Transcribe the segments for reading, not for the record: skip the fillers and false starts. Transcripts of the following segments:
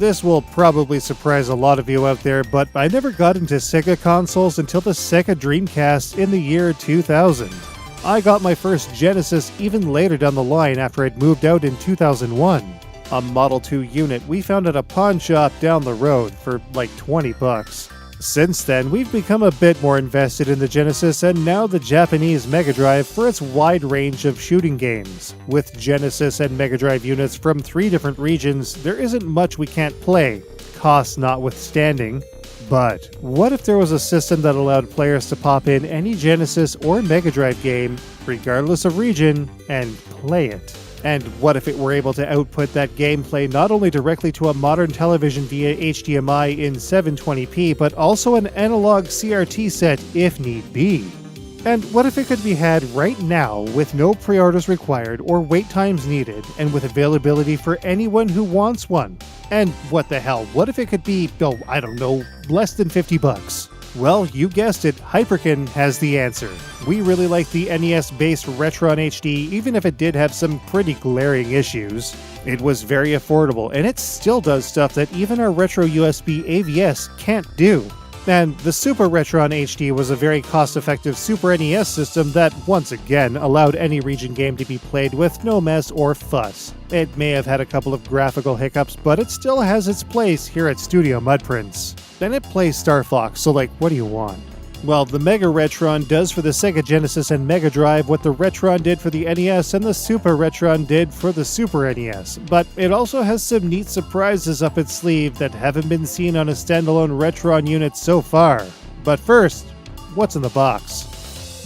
This will probably surprise a lot of you out there, but I never got into Sega consoles until the Sega Dreamcast in the year 2000. I got my first Genesis even later down the line after I'd moved out in 2001. A Model 2 unit we found at a pawn shop down the road for like 20 bucks. Since then, we've become a bit more invested in the Genesis and now the Japanese Mega Drive for its wide range of shooting games. With Genesis and Mega Drive units from 3 different regions, there isn't much we can't play, costs notwithstanding. But what if there was a system that allowed players to pop in any Genesis or Mega Drive game, regardless of region, and play it? And what if it were able to output that gameplay not only directly to a modern television via HDMI in 720p, but also an analog CRT set if need be? And what if it could be had right now with no pre-orders required or wait times needed, and with availability for anyone who wants one? And what the hell, what if it could be, I don't know, less than 50 bucks? Well, you guessed it, Hyperkin has the answer. We really like the NES-based Retron HD, even if it did have some pretty glaring issues. It was very affordable, and it still does stuff that even our retro USB AVS can't do. And the Super Retron HD was a very cost-effective Super NES system that, once again, allowed any region game to be played with no mess or fuss. It may have had a couple of graphical hiccups, but it still has its place here at Studio Mudprints. Then it plays Star Fox, so what do you want? Well, the Mega Retron does for the Sega Genesis and Mega Drive what the Retron did for the NES and the Super Retron did for the Super NES, but it also has some neat surprises up its sleeve that haven't been seen on a standalone Retron unit so far. But first, what's in the box?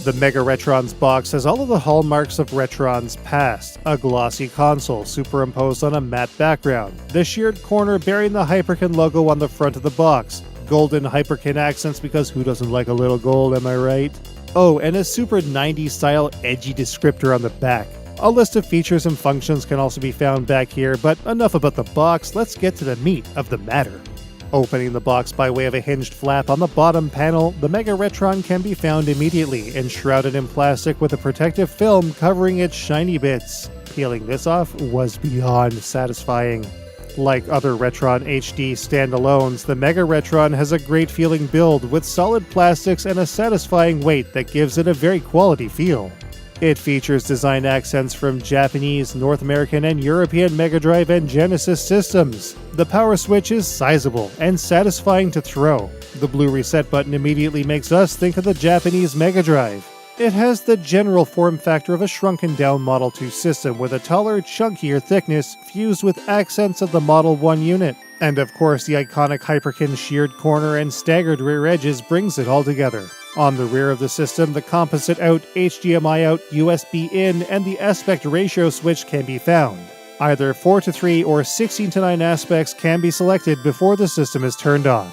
The Mega Retron's box has all of the hallmarks of Retron's past: a glossy console superimposed on a matte background, the sheared corner bearing the Hyperkin logo on the front of the box, golden Hyperkin accents because who doesn't like a little gold, am I right? Oh, and a super 90s style edgy descriptor on the back. A list of features and functions can also be found back here, but enough about the box, let's get to the meat of the matter. Opening the box by way of a hinged flap on the bottom panel, the Mega Retron can be found immediately, enshrouded in plastic with a protective film covering its shiny bits. Peeling this off was beyond satisfying. Like other Retron HD standalones, the Mega Retron has a great feeling build with solid plastics and a satisfying weight that gives it a very quality feel. It features design accents from Japanese, North American, and European Mega Drive and Genesis systems. The power switch is sizable and satisfying to throw. The blue reset button immediately makes us think of the Japanese Mega Drive. It has the general form factor of a shrunken-down Model 2 system with a taller, chunkier thickness fused with accents of the Model 1 unit. And of course, the iconic Hyperkin sheared corner and staggered rear edges brings it all together. On the rear of the system, the composite out, HDMI out, USB in, and the aspect ratio switch can be found. Either 4:3 or 16:9 aspects can be selected before the system is turned on.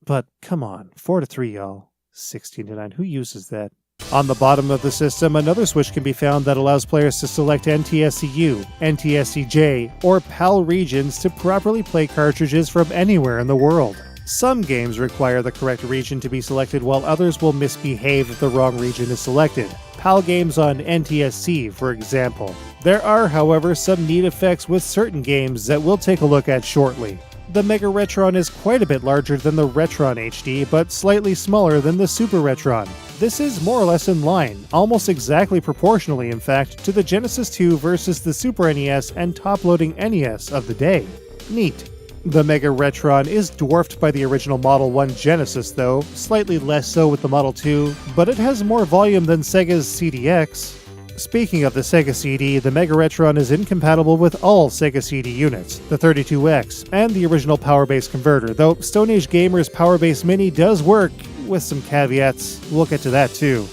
But come on, 4:3 y'all. 16:9, who uses that? On the bottom of the system, another switch can be found that allows players to select NTSC-U, NTSC-J, or PAL regions to properly play cartridges from anywhere in the world. Some games require the correct region to be selected, while others will misbehave if the wrong region is selected. PAL games on NTSC, for example. There are, however, some neat effects with certain games that we'll take a look at shortly. The Mega Retron is quite a bit larger than the Retron HD, but slightly smaller than the Super Retron. This is more or less in line, almost exactly proportionally in fact, to the Genesis 2 versus the Super NES and top-loading NES of the day. Neat. The Mega Retron is dwarfed by the original Model 1 Genesis though, slightly less so with the Model 2, but it has more volume than Sega's CDX. Speaking of the Sega CD, the Mega Retron is incompatible with all Sega CD units, the 32X, and the original Power-Base converter, though Stone Age Gamer's Power-Base Mini does work, with some caveats. We'll get to that too.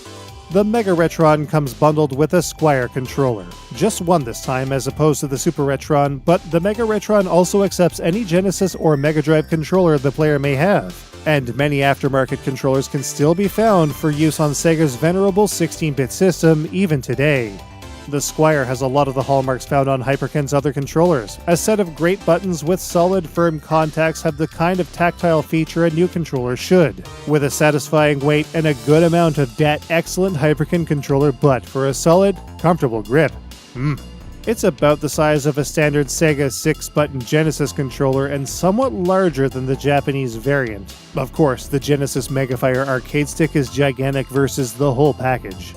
The Mega Retron comes bundled with a Squire controller. Just one this time as opposed to the Super Retron, but the Mega Retron also accepts any Genesis or Mega Drive controller the player may have. And many aftermarket controllers can still be found for use on Sega's venerable 16-bit system even today. The Squire has a lot of the hallmarks found on Hyperkin's other controllers. A set of great buttons with solid, firm contacts have the kind of tactile feature a new controller should. With a satisfying weight and a good amount of that excellent Hyperkin controller butt for a solid, comfortable grip. It's about the size of a standard Sega 6-button Genesis controller and somewhat larger than the Japanese variant. Of course, the Genesis Megafire arcade stick is gigantic versus the whole package.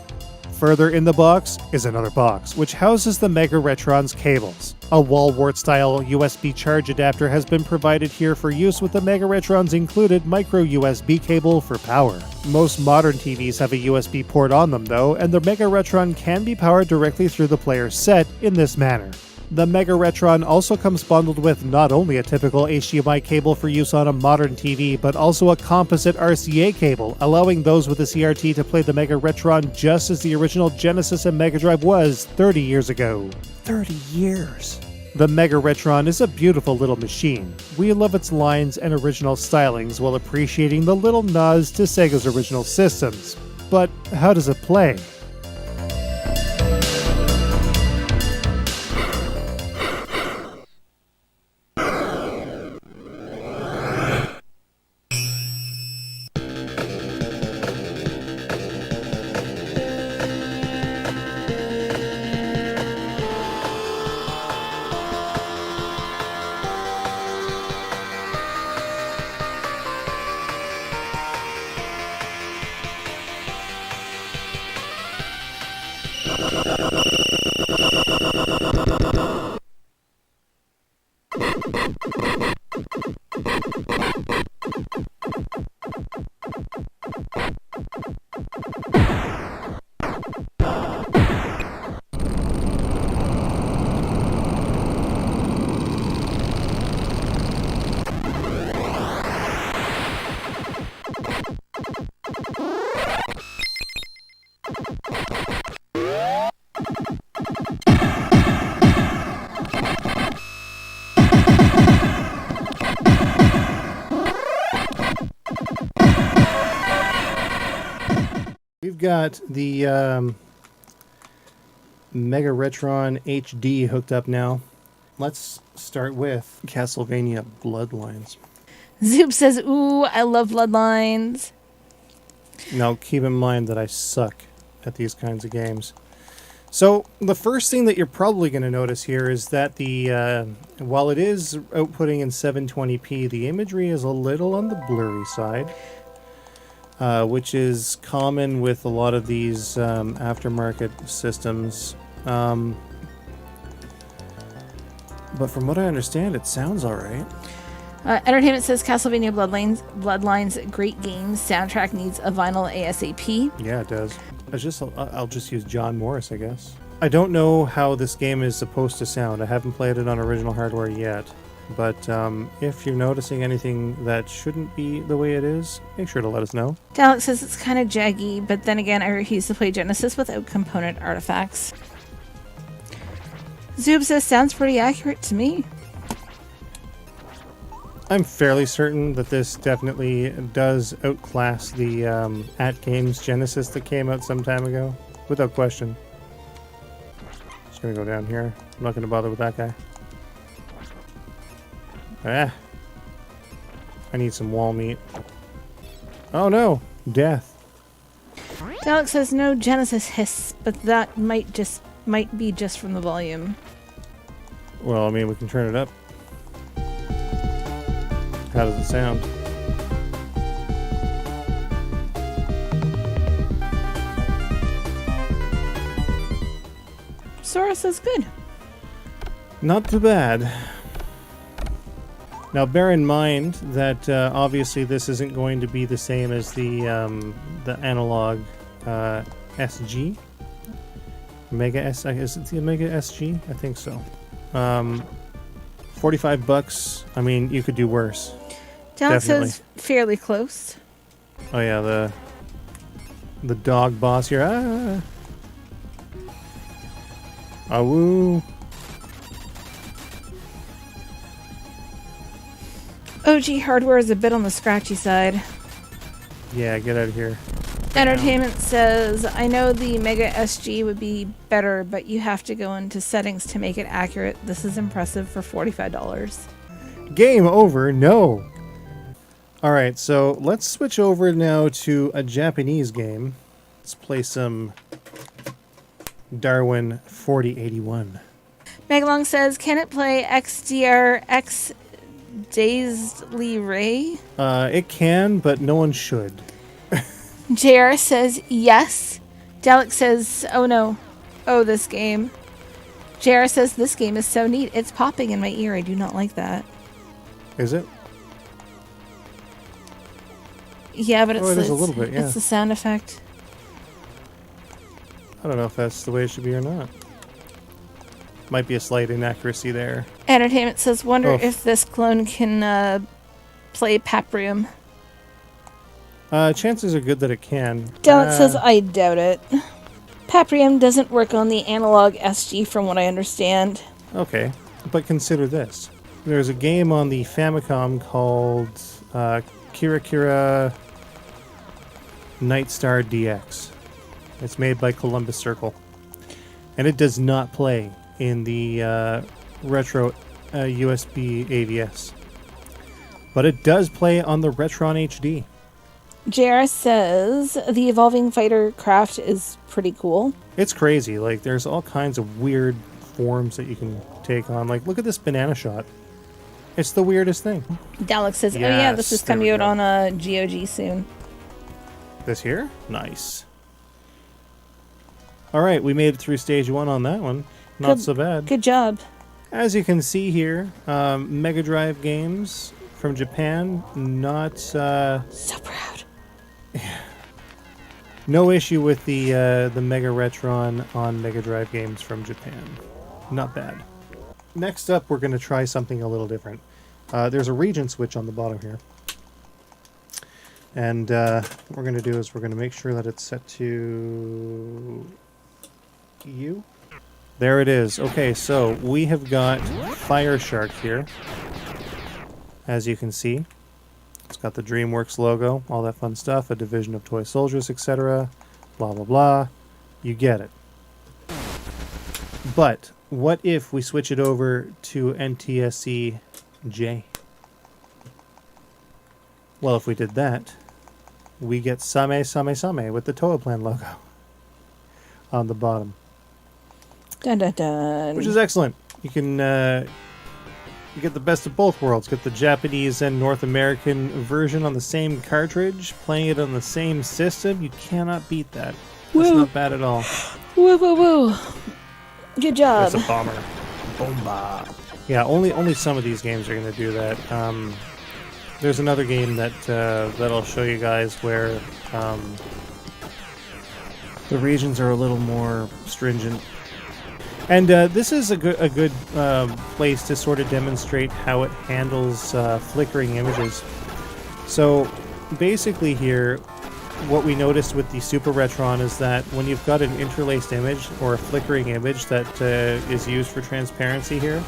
Further in the box is another box, which houses the Mega Retron's cables. A wall wart-style USB charge adapter has been provided here for use with the Mega Retron's included micro USB cable for power. Most modern TVs have a USB port on them though, and the Mega Retron can be powered directly through the player's set in this manner. The Mega Retron also comes bundled with not only a typical HDMI cable for use on a modern TV, but also a composite RCA cable, allowing those with a CRT to play the Mega Retron just as the original Genesis and Mega Drive was 30 years ago. 30 years! The Mega Retron is a beautiful little machine. We love its lines and original stylings while appreciating the little nods to Sega's original systems. But how does it play? We've got the Mega Retron HD hooked up now. Let's start with Castlevania Bloodlines. Zoop says, ooh, I love Bloodlines. Now, keep in mind that I suck at these kinds of games. So, the first thing that you're probably going to notice here is that the while it is outputting in 720p, the imagery is a little on the blurry side. Which is common with a lot of these aftermarket systems. But from what I understand, it sounds alright. Entertainment says Castlevania Bloodlines, great games. Soundtrack needs a vinyl ASAP. Yeah, it does. I'll just use John Morris, I guess. I don't know how this game is supposed to sound. I haven't played it on original hardware yet. But if you're noticing anything that shouldn't be the way it is, make sure to let us know. Dalek says it's kind of jaggy, but then again, I refuse to play Genesis without component artifacts. Zoob says sounds pretty accurate to me. I'm fairly certain that this definitely does outclass the At Games Genesis that came out some time ago, without question. Just gonna go down here. I'm not gonna bother with that guy. Ah. I need some wall meat. Oh no! Death. Dalek says no Genesis hiss, but that might be just from the volume. Well, I mean, we can turn it up. How does it sound? Sora says good. Not too bad. Now, bear in mind that obviously this isn't going to be the same as the analog SG. Mega S. Is it the Mega SG? I think so. $45. I mean, you could do worse. Dalek says fairly close. Oh yeah, the dog boss here. Ah. Awoo. OG hardware is a bit on the scratchy side. Yeah, get out of here. Entertainment says, I know the Mega SG would be better, but you have to go into settings to make it accurate. This is impressive for $45. Game over, no. Alright, so let's switch over now to a Japanese game. Let's play some Darwin 4081. Megalong says, can it play XDRX Dazedly Ray? It can, but no one should. JR says, yes. Dalek says, oh no. Oh, this game. JR says, this game is so neat. It's popping in my ear. I do not like that. Is it? Yeah, but it is a little bit, yeah. It's the sound effect. I don't know if that's the way it should be or not. Might be a slight inaccuracy there. Entertainment says, wonder if this clone can play Paprium. Chances are good that it can. Dalek says, I doubt it. Paprium doesn't work on the analog SG from what I understand. Okay, but consider this. There's a game on the Famicom called Kira Kira Nightstar DX. It's made by Columbus Circle. And it does not play in the retro USB AVS. But it does play on the Retron HD. JR says the evolving fighter craft is pretty cool. It's crazy. Like, there's all kinds of weird forms that you can take on. Like, look at this banana shot. It's the weirdest thing. Dalek says, oh yeah, this is coming out on a GOG soon. This here? Nice. Alright, we made it through stage 1 on that one. Not so bad. Good job. As you can see here, Mega Drive games from Japan, not... So proud. No issue with the Mega Retron on Mega Drive games from Japan. Not bad. Next up, we're going to try something a little different. There's a region switch on the bottom here. And what we're going to do is we're going to make sure that it's set to U. There it is. Okay, so we have got Fire Shark here. As you can see. It's got the DreamWorks logo, all that fun stuff, a division of toy soldiers, etc. Blah, blah, blah. You get it. But what if we switch it over to NTSC J? Well, if we did that, we get Same Same Same with the Toaplan logo on the bottom. Dun, dun, dun. Which is excellent. You can... you get the best of both worlds. Get the Japanese and North American version on the same cartridge, playing it on the same system. You cannot beat that. That's not bad at all. Woo, woo, woo. Good job. It's a bomber. Bomba. Yeah, only some of these games are going to do that. There's another game that I'll show you guys where the regions are a little more stringent. And this is a good place to sort of demonstrate how it handles flickering images. So basically here, what we noticed with the Super Retron is that when you've got an interlaced image or a flickering image that is used for transparency here,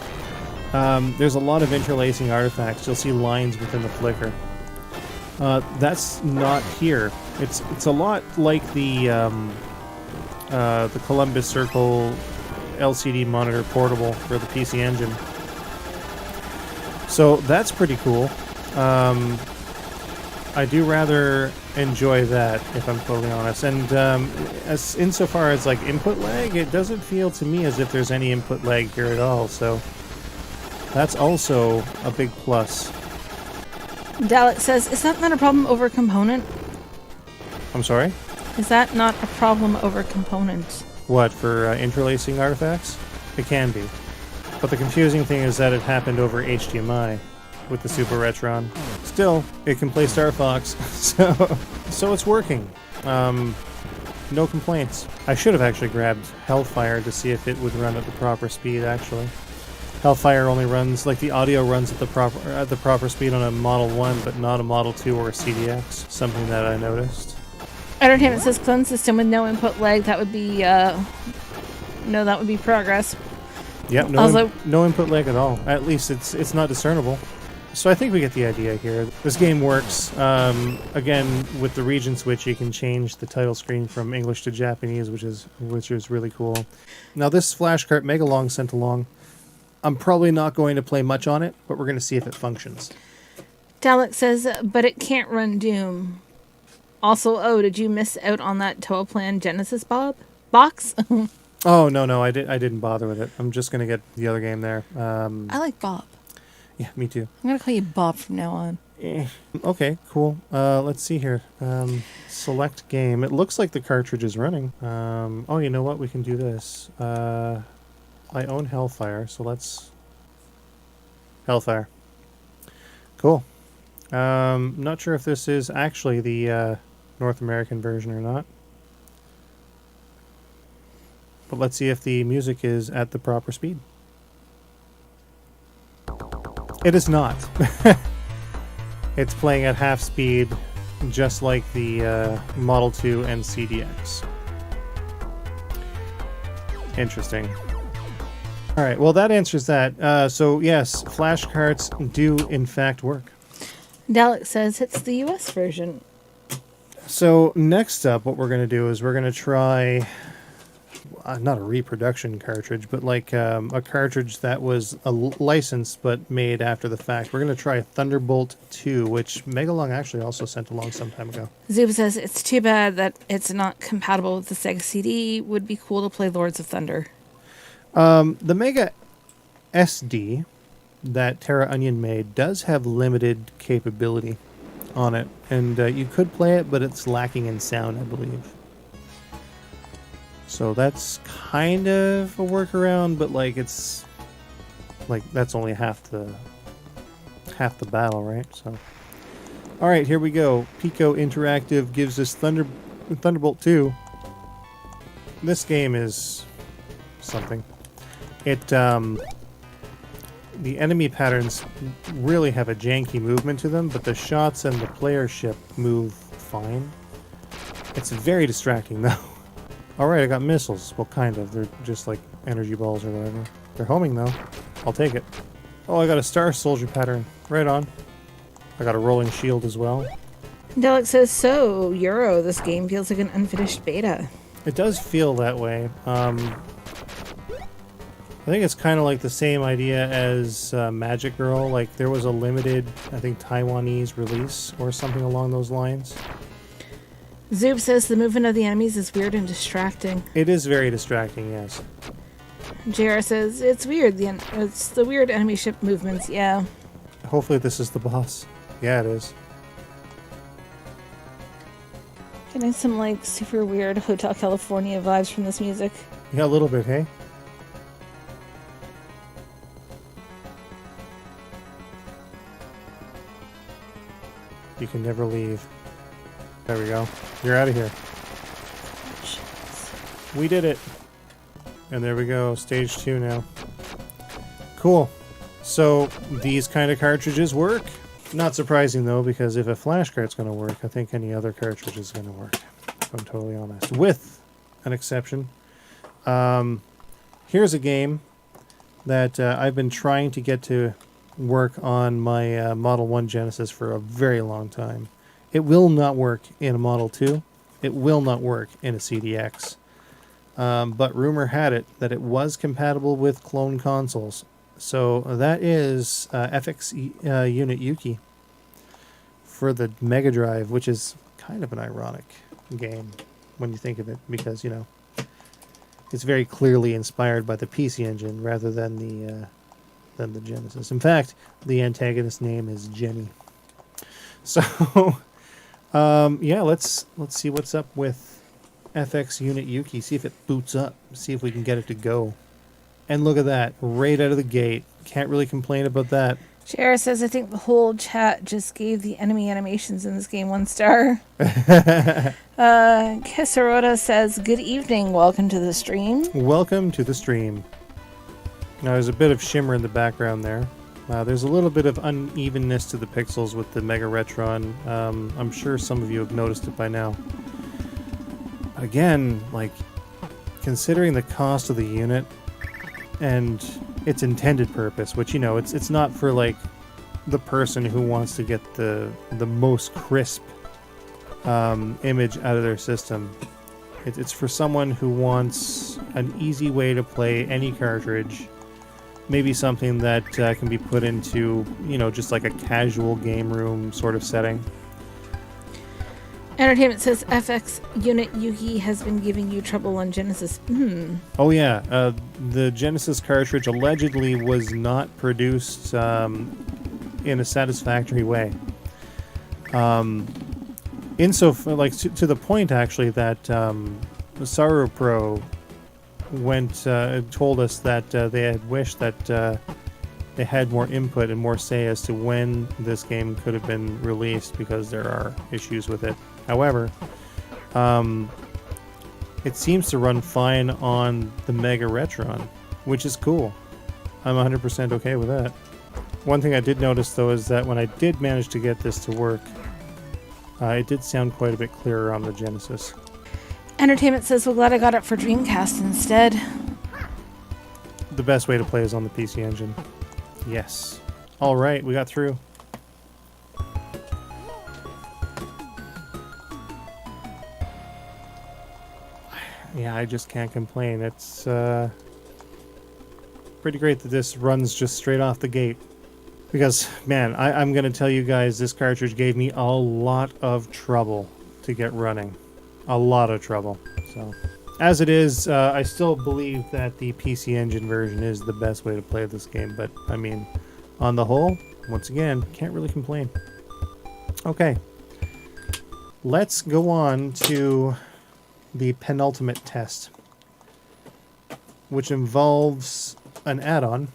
there's a lot of interlacing artifacts. You'll see lines within the flicker. That's not here. It's a lot like the Columbus Circle LCD monitor portable for the PC Engine. So that's pretty cool. I do rather enjoy that, if I'm totally honest. And as insofar as like input lag, it doesn't feel to me as if there's any input lag here at all. So that's also a big plus. Dalek says, is that not a problem over component? I'm sorry? Is that not a problem over component? What, for interlacing artifacts? It can be. But the confusing thing is that it happened over HDMI with the Super Retron. Still, it can play Star Fox, so it's working. No complaints. I should have actually grabbed Hellfire to see if it would run at the proper speed, actually. Hellfire only runs, like the audio runs at the proper speed on a Model 1, but not a Model 2 or a CDX, something that I noticed. Entertainment says clone system with no input lag. That would be no, that would be progress. Yep, no input lag at all. At least it's not discernible. So I think we get the idea here. This game works. Again, with the region switch, you can change the title screen from English to Japanese, which is really cool. Now this Flashcart Megalong sent along. I'm probably not going to play much on it, but we're going to see if it functions. Dalek says, but it can't run Doom. Also, did you miss out on that Toaplan Genesis box? Oh, no, I didn't bother with it. I'm just going to get the other game there. I like Bob. Yeah, me too. I'm going to call you Bob from now on. Okay, cool. Let's see here. Select game. It looks like the cartridge is running. Oh, you know what? We can do this. I own Hellfire, so let's... Hellfire. Cool. Not sure if this is actually the North American version or not. But let's see if the music is at the proper speed. It is not. It's playing at half speed, just like the Model 2 and CDX. Interesting. Alright, well that answers that. So yes, flashcarts do in fact work. Dalek says it's the US version. So next up, what we're going to do is we're going to try... not a reproduction cartridge, but like a cartridge that was licensed but made after the fact. We're going to try Thunderbolt 2, which Megalong actually also sent along some time ago. Zub says it's too bad that it's not compatible with the Sega CD. Would be cool to play Lords of Thunder. The Mega SD that Terra Onion made does have limited capability on it, and you could play it, but it's lacking in sound, I believe. So that's kind of a workaround, but like it's like that's only half the battle, right? So, all right, here we go. Pico Interactive gives us Thunderbolt 2. This game is something. It the enemy patterns really have a janky movement to them, but the shots and the player ship move fine. It's very distracting though. Alright, I got missiles. Well, kind of. They're just like energy balls or whatever. They're homing, though. I'll take it. Oh, I got a Star Soldier pattern. Right on. I got a rolling shield as well. Dalek says, so, Euro, this game feels like an unfinished beta. It does feel that way. I think it's kind of like the same idea as Magic Girl. Like, there was a limited, I think, Taiwanese release or something along those lines. Zub says the movement of the enemies is weird and distracting. It is very distracting, yes. JR says, it's weird. It's the weird enemy ship movements, yeah. Hopefully this is the boss. Yeah, it is. Getting some, like, super weird Hotel California vibes from this music. Yeah, a little bit, hey? You can never leave. There we go. You're out of here. We did it. And there we go. Stage 2 now. Cool. So, these kind of cartridges work. Not surprising, though, because if a flashcart's going to work, I think any other cartridge is going to work. If I'm totally honest. With an exception. Here's a game that I've been trying to get to work on my Model 1 Genesis for a very long time. It will not work in a Model 2. It will not work in a CDX. But rumor had it that it was compatible with clone consoles. So that is FX Unit Yuki for the Mega Drive, which is kind of an ironic game when you think of it, because, you know, it's very clearly inspired by the PC Engine rather than the Genesis. In fact, the antagonist name is Jenny. So, yeah, let's see what's up with FX Unit Yuki. See if it boots up. See if we can get it to go. And look at that, right out of the gate. Can't really complain about that. JR says, I think the whole chat just gave the enemy animations in this game 1 star. Kesarota says, good evening, welcome to the stream. Welcome to the stream. Now, there's a bit of shimmer in the background there. There's a little bit of unevenness to the pixels with the Mega Retron. I'm sure some of you have noticed it by now. Again, like, considering the cost of the unit and its intended purpose, which, you know, it's not for, like, the person who wants to get the most crisp image out of their system. It's for someone who wants an easy way to play any cartridge. Maybe something that can be put into, you know, just like a casual game room sort of setting. Entertainment says FX Unit Yuki has been giving you trouble on Genesis. Oh yeah, the Genesis cartridge allegedly was not produced in a satisfactory way. To the point actually that Saru Pro told us that they had wished that they had more input and more say as to when this game could have been released because there are issues with it. However, it seems to run fine on the Mega Retron, which is cool. I'm 100% okay with that. One thing I did notice though is that when I did manage to get this to work, it did sound quite a bit clearer on the Genesis. Entertainment says, well, glad I got it for Dreamcast instead. The best way to play is on the PC Engine. Yes. Alright, we got through. Yeah, I just can't complain. It's pretty great that this runs just straight off the gate. Because, man, I'm going to tell you guys, this cartridge gave me a lot of trouble to get running. A lot of trouble. So, as it is, I still believe that the PC Engine version is the best way to play this game. But, I mean, on the whole, once again, can't really complain. Okay. Let's go on to the penultimate test, which involves an add-on.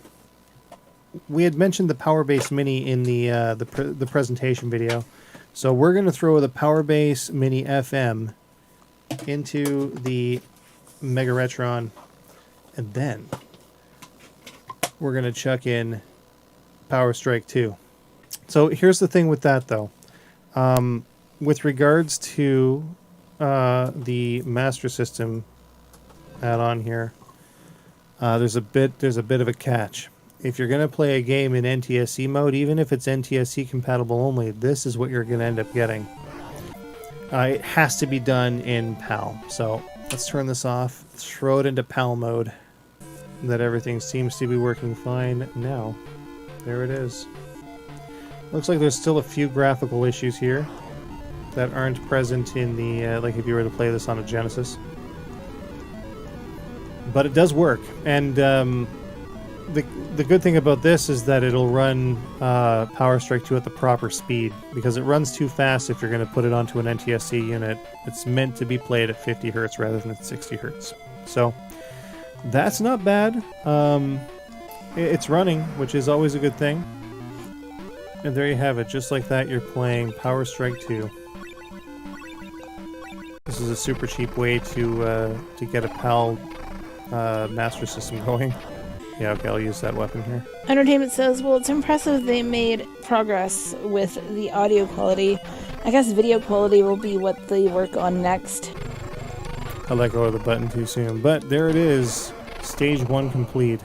We had mentioned the PowerBase Mini in the presentation video, so we're going to throw the PowerBase Mini FM into the Mega Retron, and then we're going to chuck in Power Strike 2. So here's the thing with that, though. With regards to the Master System add-on here, there's a bit of a catch. If you're going to play a game in NTSC mode, even if it's NTSC compatible only, this is what you're going to end up getting. It has to be done in PAL. So let's turn this off, throw it into PAL mode. That everything seems to be working fine now. There it is. Looks like there's still a few graphical issues here that aren't present in the, like if you were to play this on a Genesis. But it does work, and the good thing about this is that it'll run Power Strike 2 at the proper speed, because it runs too fast if you're going to put it onto an NTSC unit. It's meant to be played at 50 Hz rather than at 60 Hz. So that's not bad. It's running, which is always a good thing. And there you have it. Just like that, you're playing Power Strike 2. This is a super cheap way to get a PAL Master System going. Yeah, okay, I'll use that weapon here. Entertainment says, well, it's impressive they made progress with the audio quality. I guess video quality will be what they work on next. I let go of the button too soon, but there it is. Stage 1 complete.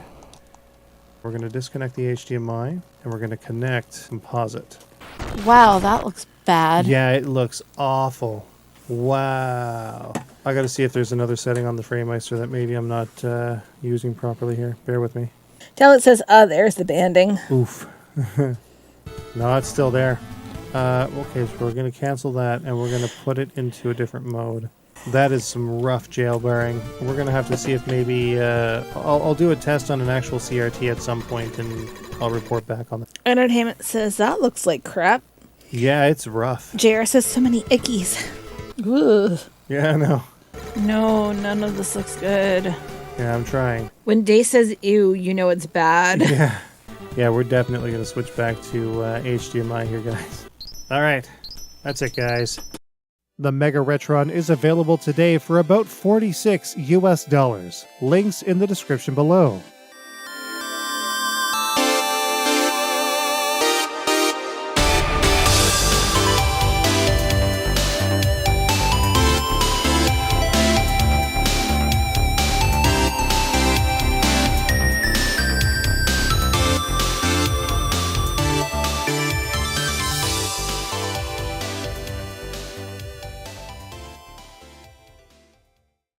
We're going to disconnect the HDMI, and we're going to connect Composite. Wow, that looks bad. Yeah, it looks awful. Wow. I got to see if there's another setting on the FrameMeister that maybe I'm not using properly here. Bear with me. Tell it says, there's the banding. Oof. No, it's still there. Okay, so we're going to cancel that, and we're going to put it into a different mode. That is some rough jailbearing. We're going to have to see if maybe... I'll do a test on an actual CRT at some point, and I'll report back on that. Entertainment says, that looks like crap. Yeah, it's rough. JR says, so many ickies. Ugh. Yeah, I know. No, none of this looks good. Yeah, I'm trying. When Day says ew, you know it's bad. Yeah. Yeah, we're definitely going to switch back to HDMI here, guys. All right. That's it, guys. The Mega Retron is available today for about $46 US. Links in the description below.